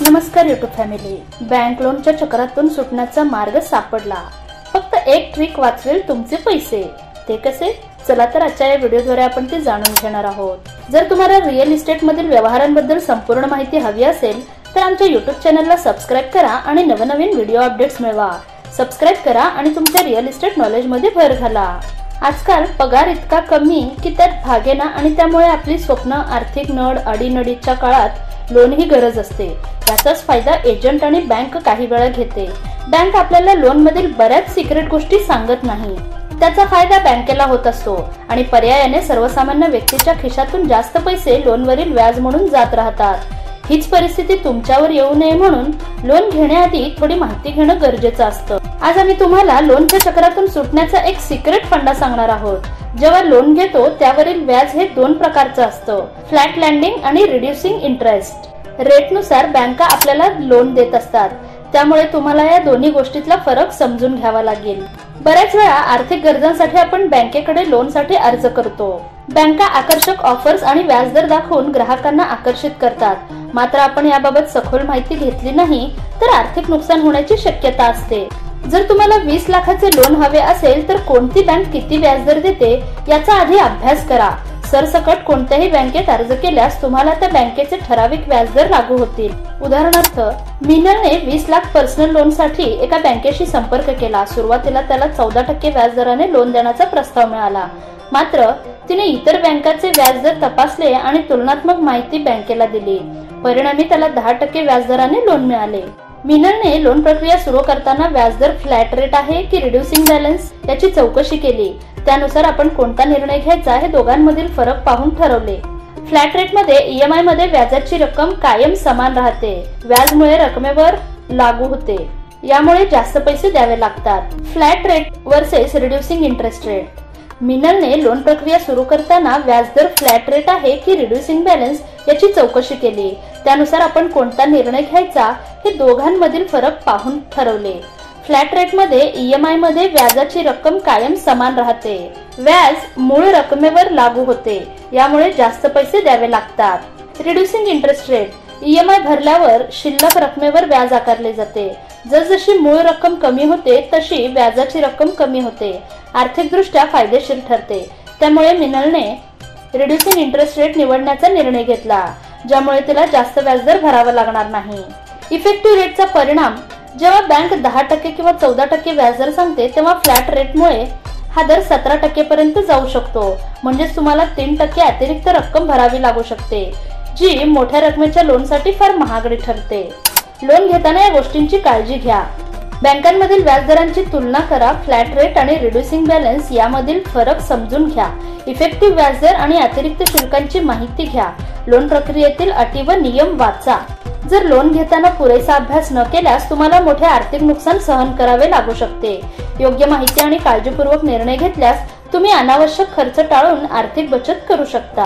नमस्कार YouTube family. Bank लोनच्या चक्रातून सुटण्याचा मार्ग सापडला। फक्त एक ट्रिक वाचवेल तुमचे पैसे। ते कसे? चला तर आजच्या या व्हिडिओद्वारे आपण ते जाणून घेणार आहोत। जर तुम्हाला रिअल इस्टेट मधील व्यवहारांबद्दल संपूर्ण माहिती हवी असेल तर आमच्या यूट्यूब चॅनलला सबस्क्राइब करा आणि नवनवीन व्हिडिओ अपडेट्स मिळवा। सबस्क्राइब करा आणि तुमच्या रिअल इस्टेट नॉलेज मध्ये भर घाला। आजकाल पगार इतका कमी की त्यात भागेना आणि त्यामुळे आपली स्वप्न आर्थिक नड अडीनडीच्या काळात लोन ही गरज असते। याचाच फायदा एजंट आणि बँक काही वेळा घेते। बँक आपल्याला लोन मधील बऱ्याच सिक्रेट गोष्टी सांगत नाही। त्याचा फायदा बँकेला होत असतो आणि पर्यायाने सर्वसामान्य व्यक्तीच्या खिशातून जास्त पैसे लोनवरील व्याज म्हणून जात राहतात। हीच परिस्थिती तुमच्यावर येऊ नये म्हणून लोन घेण्याआधी थोडी माहिती घेणं गरजेचं असतं। आज आम्ही तुम्हाला लोनच्या चक्रातून सुटण्याचा एक सिक्रेट फंडा सांगणार आहोत। जेव्हा लोन घेतो त्यावरील व्याज हे दोन प्रकारचं असतं, फ्लॅट लँडिंग आणि रिड्युसिंग इंटरेस्ट। रेटनुसार बँका आपल्याला लोन देत असतात, त्यामुळे तुम्हाला या दोन्ही गोष्टीतला फरक समजून घ्यावा लागेल। बऱ्याच वेळा आर्थिक गरजांसाठी आपण बँकेकडे लोनसाठी अर्ज करतो। बँका आकर्षक ऑफर्स आणि व्याजदर दाखवून ग्राहकांना आकर्षित करतात, मात्र आपण याबाबत सखोल माहिती घेतली नाही तर आर्थिक नुकसान होण्याची शक्यता असते। जर तुम्हाला 20 लाखाचे लोन हवे असेल तर कोणती बँक किती व्याजदर देते याचा आधी अभ्यास करा। सरसकट कोणत्याही बँकेत अर्ज केल्यास तुम्हाला त्या बँकेचे ठराविक व्याजदर लागू होतील। उदाहरणार्थ, मिनलने 20 लाख पर्सनल लोन साठी एका बँकेशी संपर्क केला। सुरुवातीला त्याला 14% व्याजदराने लोन देण्याचा प्रस्ताव मिळाला, मात्र तिने इतर बँकांचे व्याजदर तपासले आणि तुलनात्मक माहिती बँकेला दिली। परिणामी त्याला 10% व्याजदराने लोन मिळाले। मिनलने लोन प्रक्रिया सुरू करताना व्याजदर फ्लॅट रेट आहे की रिड्युसिंग बॅलन्स याची चौकशी केली। त्यानुसार आपण कोणता निर्णय घ्यायचा हे दोघांमधील फरक पाहून ठरवले। फ्लॅट रेट मध्ये ईएमआय मध्ये व्याजाची रक्कम कायम समान राहते। व्याजमुळे रकमेवर लागू होते, यामुळे जास्त पैसे द्यावे लागतात। Flat rate versus reducing interest rate. मिनलने लोन प्रक्रिया सुरू करताना व्याजदर फ्लॅट रेट आहे की रिड्युसिंग बॅलन्स याची चौकशी केली। त्यानुसार आपण कोणता निर्णय घ्यायचा हे दोघांमधील फरक पाहून ठरवले। फ्लॅट रेट मध्ये ईएमआय मध्ये व्याजाची रक्कम कायम समान राहते। व्याज मूळ रकमेवर लागू होते, यामुळे जास्त पैसे द्यावे लागतात। Reducing interest rate. ईएमआय भरल्यावर शिल्लक रकमेवर व्याज आकारले जाते। जसजशी मूळ रक्कम कमी होते तशी व्याजाची रक्कम कमी होते। आर्थिकदृष्ट्या फायदेशीर ठरते। त्यामुळे मिनलने रिड्युसिंग इंटरेस्ट रेट निवडण्याचा निर्णय घेतला, ज्यामुळे तिला जास्त व्याजदर भरावा लागणार नाही। इफेक्टिव्ह रेटचा परिणाम। जेव्हा बँक 10% किंवा 14% व्याजदर सांगते तेव्हा फ्लॅट रेटमुळे हा दर 17% पर्यंत जाऊ शकतो। म्हणजेच तुम्हाला 3% अतिरिक्त रक्कम भरावी लागू शकते, जी मोठ्या रकमेच्या लोनसाठी फार महागडी ठरते। लोन घेताना या गोष्टींची काळजी घ्या। बँकांमधील व्याजदरांची तुलना करा। फ्लॅट रेट आणि रिड्युसिंग बॅलन्स यामधील फरक समजून घ्या। इफेक्टिव्ह व्याजदर आणि अतिरिक्त शुल्कांची माहिती घ्या। लोन प्रक्रियेतील अटी व नियम वाचा। जर लोन घेताना पुरेसा अभ्यास न केल्यास तुम्हाला मोठे आर्थिक नुकसान सहन करावे लागू शकते। योग्य माहिती आणि काळजीपूर्वक निर्णय घेतल्यास तुम्ही अनावश्यक खर्च टाळून आर्थिक बचत करू शकता।